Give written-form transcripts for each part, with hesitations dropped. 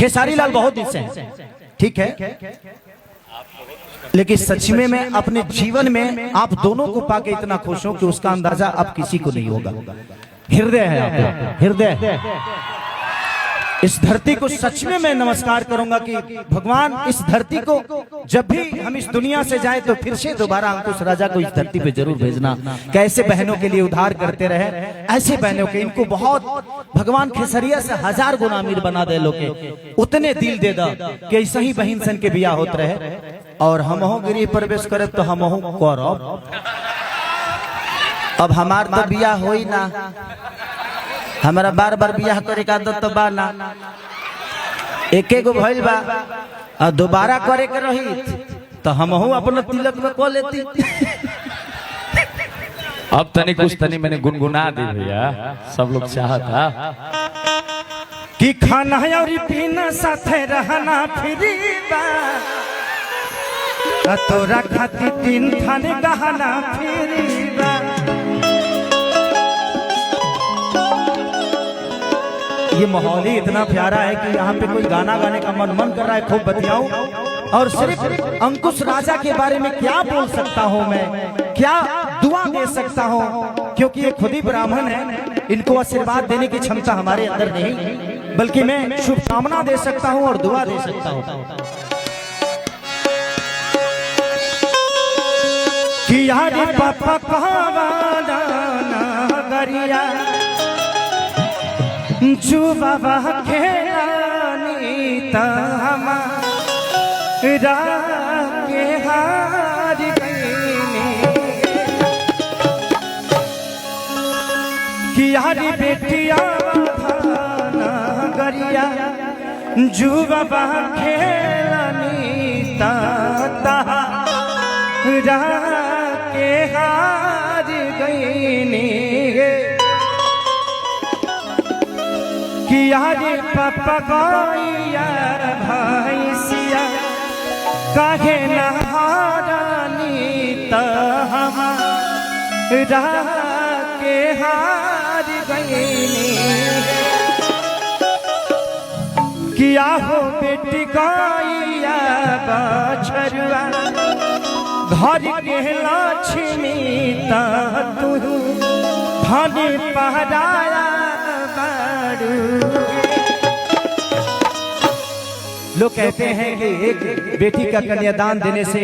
खेसारी लाल बहुत दिन से हैं, ठीक है, लेकिन सच में मैं अपने जीवन में आप दोनों को पाके इतना खुश हूं कि उसका अंदाजा अब किसी को नहीं होगा। हृदय है आपका, हृदय। इस धरती को सच में मैं नमस्कार करूंगा कि भगवान इस धरती को जब भी हम इस दुनिया से जाए तो फिर से दोबारा अंकुश राजा को इस धरती पे जरूर भेजना। कैसे बहनों के लिए उद्धार करते रहे, ऐसे बहनों के इनको बहुत भगवान खेसरिया से 1000 गुना अमीर बना दे लोग, उतने दिल दे दा कि ऐसा ही बहन सन के बिया होते रहे। और हम गृह प्रवेश करे तो हम करब, अब हमार तो बिया हो ही ना, हमारा बार बार बियाह करे का आदत तो बा ना, एके गो भइल बा और दोबारा करे के रही तो हम अपना तिलक में को लेती। अब तनी कुछ तनी मैंने गुनगुना दी भैया, सब लोग चाहता कि खाना और पीना साथे रहना फ्री बा, तोरा खाती 3 थाने गहना फ्री बा। ये माहौल ही इतना प्यारा है कि यहाँ पे कोई गाना गाने का मन कर रहा है, खूब बतियाऊं। और सिर्फ अंकुश राजा के बारे में क्या बोल सकता हूँ मैं, क्या दुआ दे सकता हूँ, क्योंकि ये खुद ही ब्राह्मण है, इनको आशीर्वाद देने की क्षमता हमारे अंदर नहीं, बल्कि मैं शुभकामना दे सकता हूँ और दुआ दे सकता हूँ कि यार पापा कहवाना गरिया जो बाबा खेलानी हमारा के हार गईनी कि यारी बेटिया भाना गरिया जो बाबा खेलानी तारा के हार गईनी कि यारे पापा गैया भैंसिया काहे नहारानी त हमारा के हार गईनी कि आहो बेटी गैया बछरुआ घर के लक्ष्मी त तू धन पहराया। लोग कहते हैं कि एक बेटी का कन्यादान देने से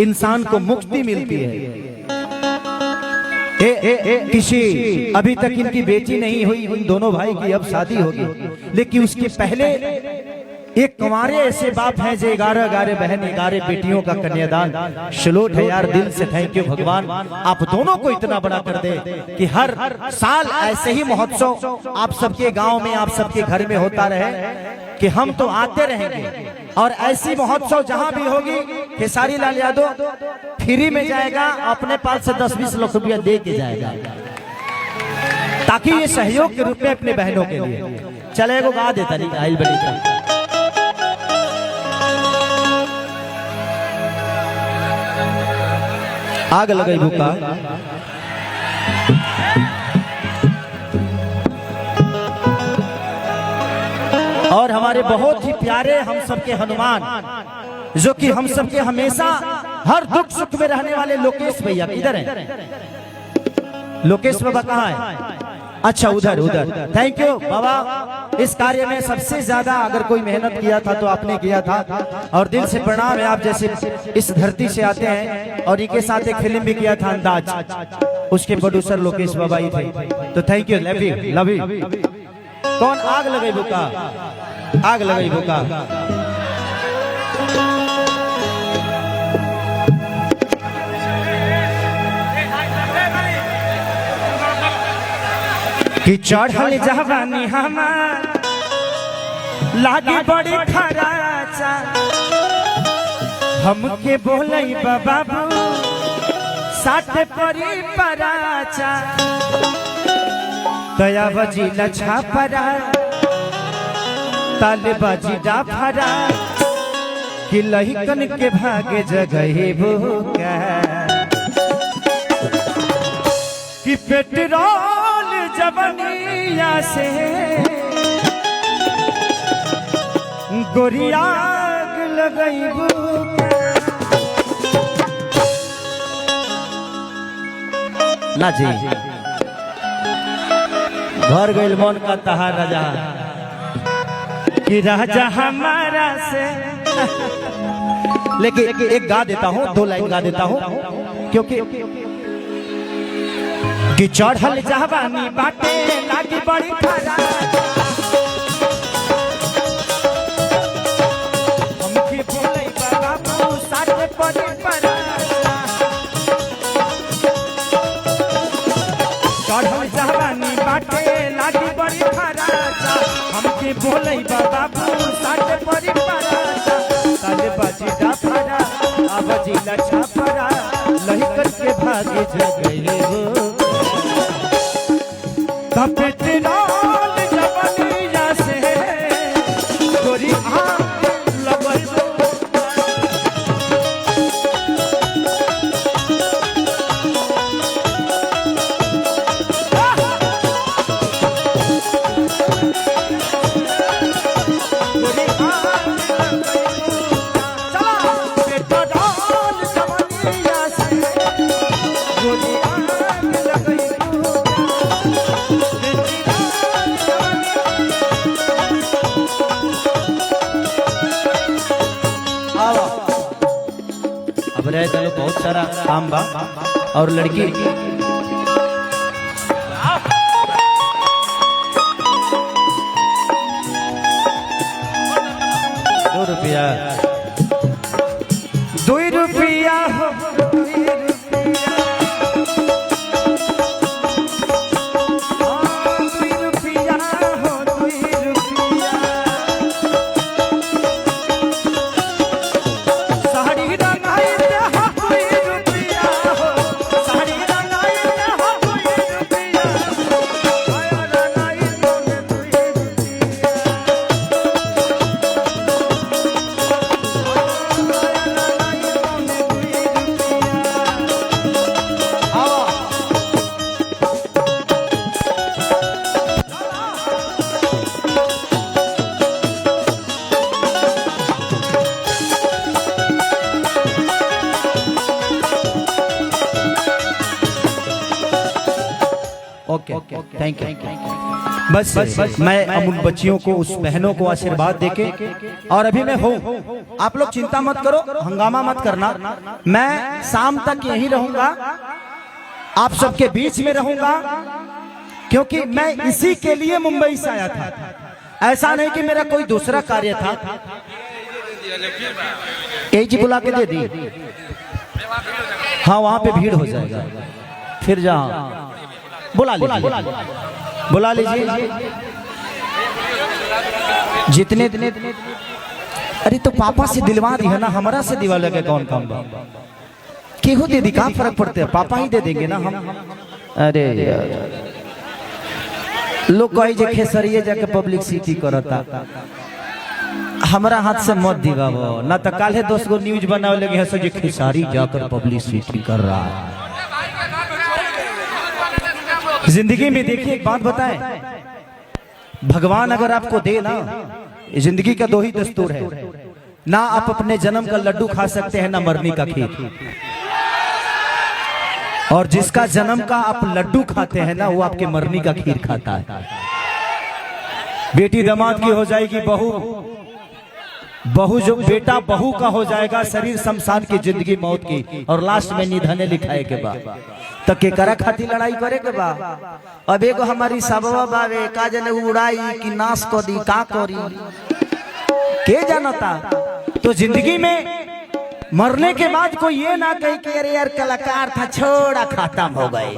इंसान को मुक्ति मिलती है। किसी अभी तक इनकी बेटी नहीं हुई, इन दोनों भाई की अब शादी होगी, लेकिन उसके पहले एक कुंवारे ऐसे बाप हैं जो 11 बहन 11 बेटियों का कन्यादान। सलूट है यार, दिल से थैंक यू भगवान, आप दोनों को इतना बड़ा कर दे कि हर साल ऐसे ही महोत्सव आप सबके गांव में, आप सबके घर में होता रहे, कि हम तो आते रहेंगे। और ऐसी महोत्सव जहां भी होगी खेसारी लाल यादव फ्री में जाएगा, अपने पास से 10-20 लाख रुपया दे के जाएगा, ताकि ये सहयोग के रूप में अपने बहनों के लिए चले। वो गा देता नहीं आई बड़ी आग लगाई भूखा और हमारे बहुत ही प्यारे हम सबके हनुमान, जो कि हम सबके हमेशा हर दुख सुख में रहने वाले लोकेश भैया किधर हैं? लोकेश बाबा कहाँ है? अच्छा उधर उधर। थैंक यू बाबा, इस कार्य में सबसे ज्यादा अगर कोई मेहनत किया था तो आपने किया था, और दिल से प्रणाम है। आप जैसे इस धरती से आते हैं, और इनके साथ एक फिल्म भी किया था अंदाज, उसके प्रोड्यूसर लोकेश बाबा ही थे, तो थैंक यू, लव यू। कौन आग लगाई बुका, आग लगाई बुका। कि चढ़ल जवानी हमार लागे बड़ी खराचा, हमके बोलई बाबू साथ परी पराचा, कया बजी लछा परा ताले बाजी डाफरा, कि लहिकन के भागे जगहे भूखा, कि पेट्रोल जवनिया से गोरिया आग लगैबू ना जी भर गइल मन का तहार राजा कि राजा हमारा से लेकिन एक गा देता हूँ, 2 लाइन गा देता हूँ क्योंकि कि चढ़ल जवानी बाटे लागी बड़ी खरा हमके बोले बाबू साथे पड़ी परा चढ़ल जवानी बाटे लागी बड़ी खरा हमके बोले बाबू साथे पड़ी परा काले बाजी डाफरा आवाजी लछा परा लही करके भागे जगले हो पेट्रोल जवनिया से गोरी आग लगैबू गोरी आग लगैबू चला पेट्रोल जवनिया से गोरी आग लगैबू अब रहे चलो बहुत सारा काम बा और लड़की ₹2 हो ओके थैंक यू। बस मैं अब उन बच्चियों को, उस बहनों को आशीर्वाद देके, और अभी मैं हूँ, आप लोग चिंता मत करो, हंगामा मत करना, मैं शाम तक यहीं रहूंगा, आप सबके बीच में रहूंगा, क्योंकि मैं इसी के लिए मुंबई से आया था। ऐसा नहीं कि मेरा कोई दूसरा कार्य था। जी बुला के दे दी, हाँ वहां पे भीड़ हो जाएगा, फिर जहाँ बुला लीजिए जितने अरे तो पापा से दिलवा दी है ना, हमारा से दिवा लगे कौन काम बा, केहू दे दी, कहाँ फर्क पड़ते है, पापा ही दे देंगे ना हम। अरे लोग कही जे खेसरिए जाके पब्लिसिटी करता, हमारा हाथ से मत दिवाओ ना, तो काले 10 गो न्यूज बनाओ लगे हंसो जे खेसारी जाकर पब्लिसिटी कर रहा है। जिंदगी में देखिए एक बात बताएं, भगवान अगर आपको दे ना, जिंदगी का 2 ही दस्तूर है, ना आप अपने जन्म का लड्डू खा सकते हैं, ना मरने का खीर। और जिसका जन्म का आप लड्डू खाते हैं ना, वो आपके मरने का खीर खाता है। बेटी दामाद की हो जाएगी बहू जो बेटा बहू का हो जाएगा, शरीर शमशान की, जिंदगी मौत की, और लास्ट में निधने लिखाए के बाद तो के करा खाती लड़ाई करे के बा। अब एगो हमारी सबवा बावे का जने उड़ाई कि नाश को दी का करी के जानता। तो जिंदगी में मरने के बाद कोई ये ना कहे कि अरे यार कलाकार था, छोड़ा खत्म हो गए।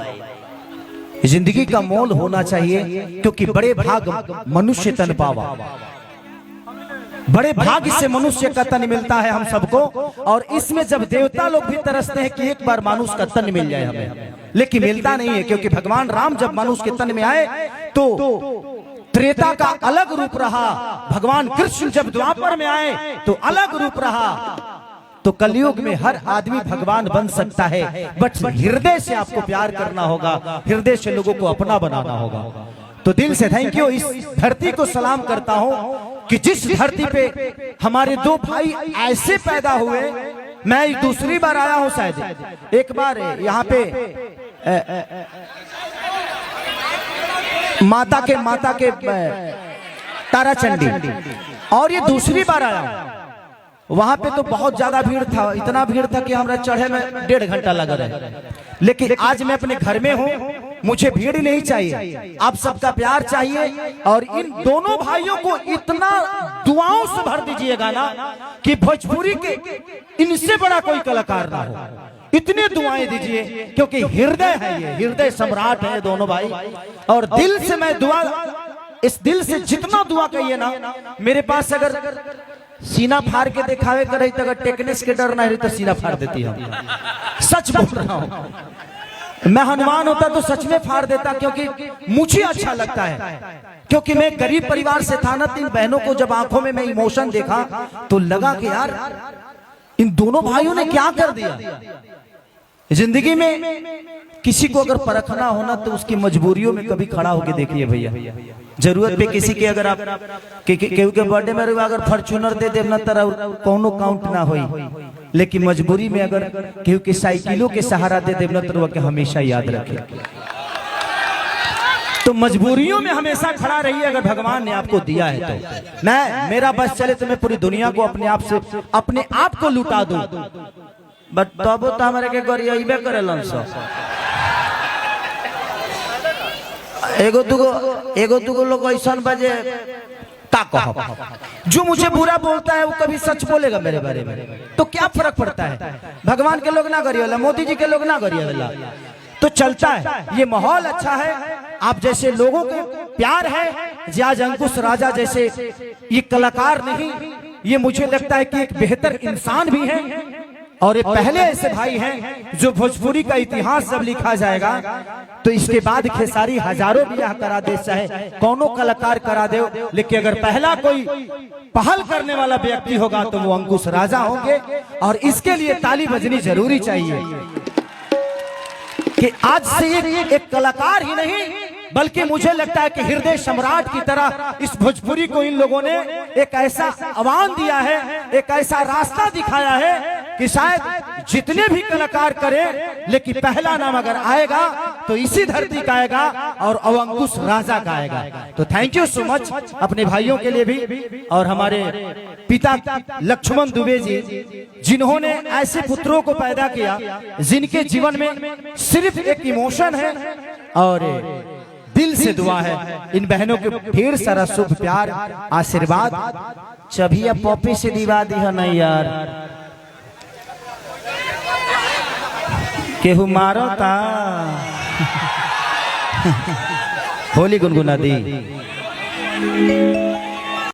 जिंदगी का मोल होना चाहिए, क्योंकि बड़े भाग मनुष्य तन पावा, बड़े भाग्य से मनुष्य का तन मिलता है हम सबको। और इसमें जब देवता लोग भी तरसते हैं कि एक बार मानुष का तन मिल जाए हमें, लेकिन मिलता नहीं है, क्योंकि भगवान राम जब मानुष के तन में आए तो त्रेता का अलग रूप रहा, भगवान कृष्ण जब द्वापर में आए तो अलग रूप रहा। तो कलयुग में हर आदमी भगवान बन सकता है, बट हृदय से आपको प्यार करना होगा, हृदय से लोगों को अपना बनाना होगा। तो दिल से थैंक यू, इस धरती को सलाम करता हूँ कि जिस धरती पे हमारे दो भाई ऐसे पैदा हुए, मैं दूसरी बार आया हूं शायद, एक बार यहाँ पे माता के ताराचंडी, और ये दूसरी बार आया हूं। वहां पे तो बहुत ज्यादा भीड़ था, इतना भीड़ था कि हमरा चढ़े में 1.5 घंटा लगा रहे। लेकिन आज मैं अपने घर में हूं, मुझे भीड़ नहीं चाहिए, आप सबका प्यार चाहिए। और इन दोनों भाइयों को इतना दुआओं से भर दीजिएगा ना कि भोजपुरी के इनसे बड़ा कोई कलाकार ना हो। इतने दुआएं दीजिए, क्योंकि हृदय है, ये हृदय सम्राट है दोनों भाई। और दिल से मैं दुआ, इस दिल से जितना दुआ कहिए ना, मेरे पास अगर सीना फाड़ के दिखावे करे तो अगर टेक्निस के डर ना रही तो सीना फाड़ देती हूँ, सच बोल रहा हूँ। मैं हनुमान होता तो सच में फाड़ देता, क्योंकि मुझे अच्छा लगता है, क्योंकि मैं गरीब परिवार से था ना। 3 बहनों को जब आंखों में मैं इमोशन देखा तो लगा कि यार इन दोनों भाइयों ने क्या कर दिया। जिंदगी में किसी को अगर परखना होना तो उसकी मजबूरियों में कभी खड़ा होके देखिए भैया। जरूरत पे किसी के अगर आप केहू के बर्थडे में अगर फॉर्च्यूनर दे देव ना तरह कोनो काउंट ना होई, लेकिन मजबूरी में अगर केहू के साइकिलों के सहारा दे देव ना तरह के हमेशा याद रखे। तो मजबूरियों में हमेशा खड़ा रहिए अगर भगवान ने आपको दिया है तो। मैं मेरा बस चले तो मैं पूरी दुनिया को अपने आप को लुटा दूं, बट तब तो हमारे के गरियाबे करेलन सब। एगो दुगो लोग ऐसा बजे जो मुझे बुरा बोलता है वो कभी सच बोलेगा मेरे बारे में, तो क्या फर्क पड़ता है। भगवान के लोग ना गरियाला, मोदी जी के लोग ना गरियाला, तो चलता है। ये माहौल अच्छा है, आप जैसे लोगों को प्यार है। आज अंकुश राजा जैसे ये कलाकार नहीं, ये मुझे लगता है कि एक बेहतर इंसान भी है। और ये पहले ऐसे भाई हैं जो भोजपुरी का इतिहास जब लिखा जाएगा तो इसके बाद खेसारी हजारों ब्याह करा दे, चाहे कौनो कलाकार करा दे, लेकिन अगर पहला कोई पहल करने वाला व्यक्ति होगा तो वो अंकुश राजा होंगे। और इसके लिए ताली बजनी जरूरी चाहिए कि आज से एक कलाकार ही नहीं बल्कि मुझे लगता है कि हृदय सम्राट की तरह इस भोजपुरी को इन लोगों ने एक ऐसा आह्वान दिया है, एक ऐसा रास्ता दिखाया है कि शायद जितने भी कलाकार करें, लेकिन पहला नाम अगर आएगा तो इसी धरती का आएगा और अंकुश राजा का आएगा। तो थैंक यू सो मच अपने भाइयों के लिए भी, और हमारे पिता लक्ष्मण दुबे जी जिन्होंने ऐसे पुत्रों को पैदा किया जिनके जीवन में सिर्फ एक इमोशन है और दिल से दुआ है। इन बहनों के ढेर सारा शुभ प्यार आशीर्वाद। चबिया पॉपी से दिवा दी है नहीं यार, केहू मारो ता होली गुनगुना दी।